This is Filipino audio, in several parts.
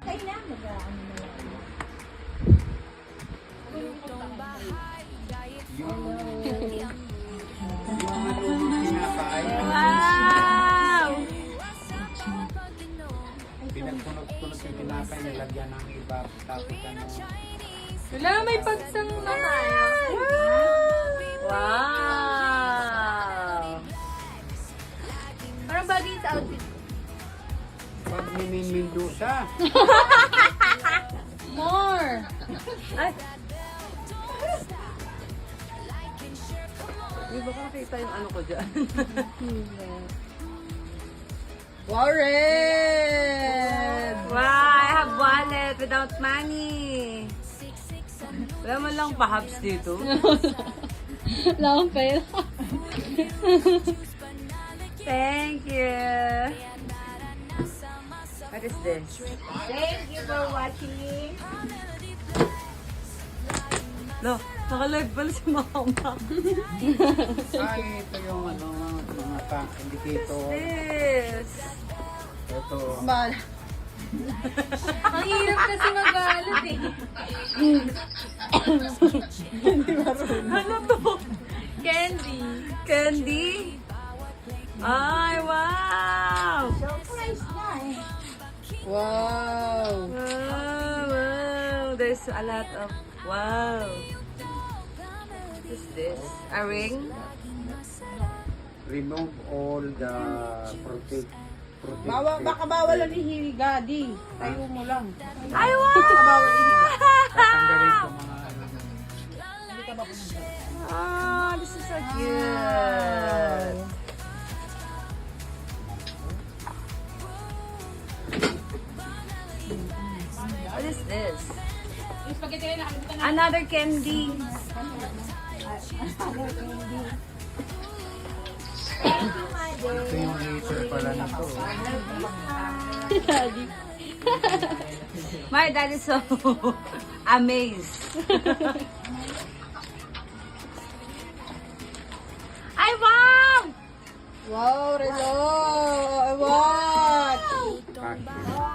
Okay na, mag-ano na lang. Wow! Pinagpunot-punot yung tinapay, nilagyan ng iba, tapos ano. Wala, may pagsang na tayo. Wow! Parang bagay sa outfit. Pag Mendoza. More! Ay! Uy, baka nakita yung ano ko dyan. Wow, red! Wow, I have wallet without money. Wala man lang pahabs dito. Wala akong pera. Thank you. What is this? Thank you for watching. No, naka-live pala si Mama. Ay, ito yung ano, mga indicator. This. Ito. Ang hirap kasi magalit eh. Ano to? Candy. Candy? Ay, wow! Surprise na eh. Wow! Wow! There's a lot of wow! What is this? A ring? Remove all the protect. Baka bawal ni Hirigadi. Tayo mo lang. Ay, wow! Tatanggalin ko mga ano. Oh, this is so cute! What is this? Another candy. Ito yung laser pala na to. My dad is so amazed. Ay, wow! Wow, Relo! I want!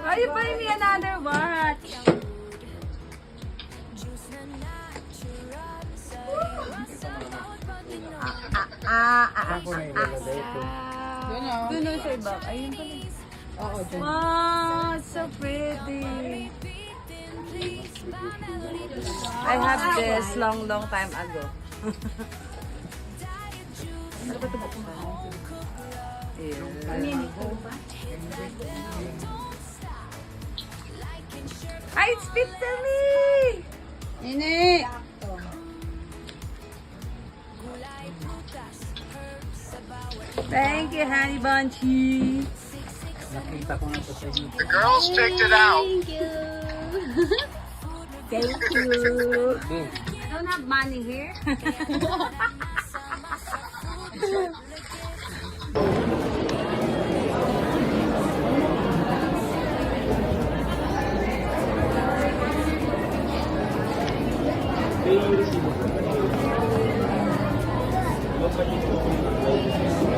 Why you buying me another watch? Saan ko na ilalagay ito? Yun o. Doon sa iba. Ayun pala. Oo, dyan. Wow, it's so pretty. I have this long time ago. Ano ba ito ba? Ay, it's fit to me! Nini! Thank you, Honey Bunchy. Nakita ko na ito sa YouTube. The girls checked it out. Thank you. I don't have money here.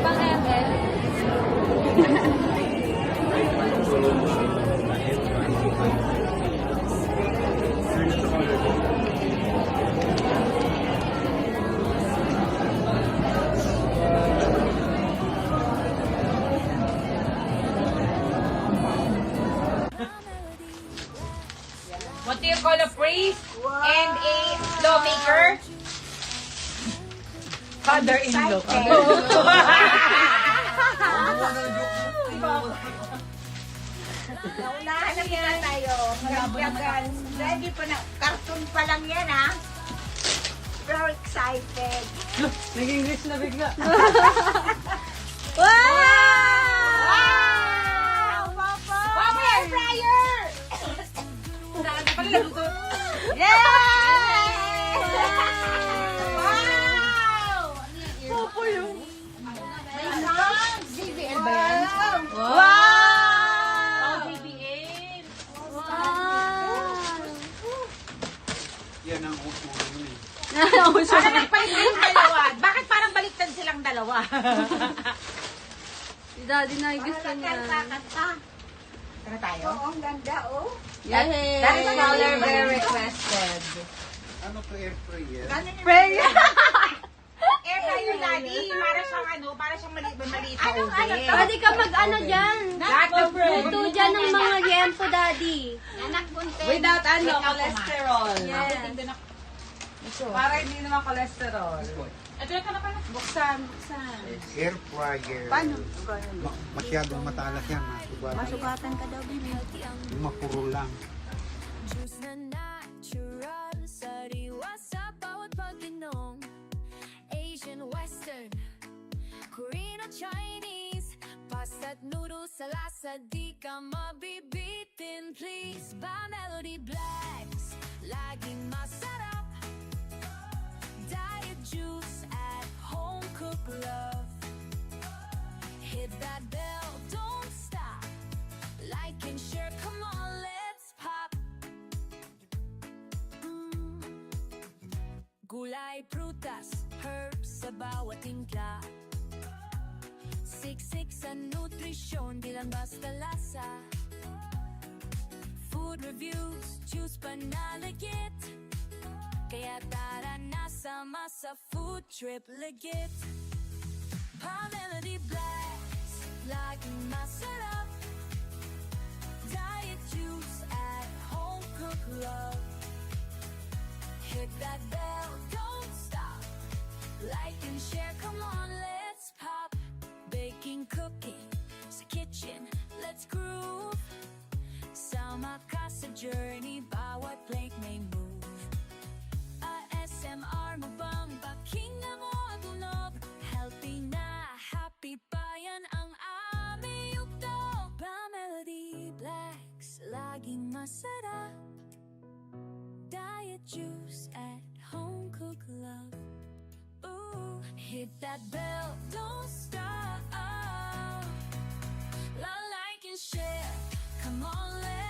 Pang ML. What do you call a priest and a lawmaker? Father-in-law. Naunahan na yan tayo. Malagyagan. Ready pa na. Cartoon pa lang yan ha. Very excited. Nag-English na bigla. Wow! Papa! Wow, air fryer! Yay! Wow! Opo yung... May sound! JBL ba yan? Wow! Yan ang uso yun eh. Parang nagpalit yung dalawa. Bakit parang baliktad silang dalawa? Si Daddy na gusto niya. Kanta. Ano tayo? Oo, ang ganda oh. Yay! That is color very requested. Ano to air fryer? Prayer. Air fryer, Daddy. Para siyang para siyang maliit na ube. Pwede ka mag-ano dyan. Lahat ng Luto dyan ng mga liempo, daddy. Without cholesterol. Yes. Para hindi naman cholesterol. Buksan. Air fryer. Paano? Masyadong matalas yan. Masugatan ka daw, baby. Mapuro lang. Juice na natural, sariwa sa bawat pag-inom. Asian, Western, Korean o Chinese, pasta't noodles sa lasa, di ka mabibitin. Please, buy Melody Blacks, laging masarap. Diet juice at home, cook love. Hit that bell, don't stop. Like and share, come on, let's pop. Gulay, prutas, herbs sa bawat timpla. Siksik sa nutrisyon, di lang basta lasa. Food reviews, juice panalagit. Kaya tara na sama sa food trip legit. Pa-Melody Blacks, laging masarap. Diet juice at home, cook love. Hit that bell, don't stop. Like and share, come on, let's pop. Baking, cooking, sa kitchen, let's groove. Sama ka sa journey, bawat plate may move. ASMR mo bang pakinggan mo ang tunog? Healthy na, happy pa yan ang aming yugto. Pa-Melody Blacks, laging masarap. Diet juice at home, cook love. Ooh, hit that bell, don't stop. Like and share, come on, let's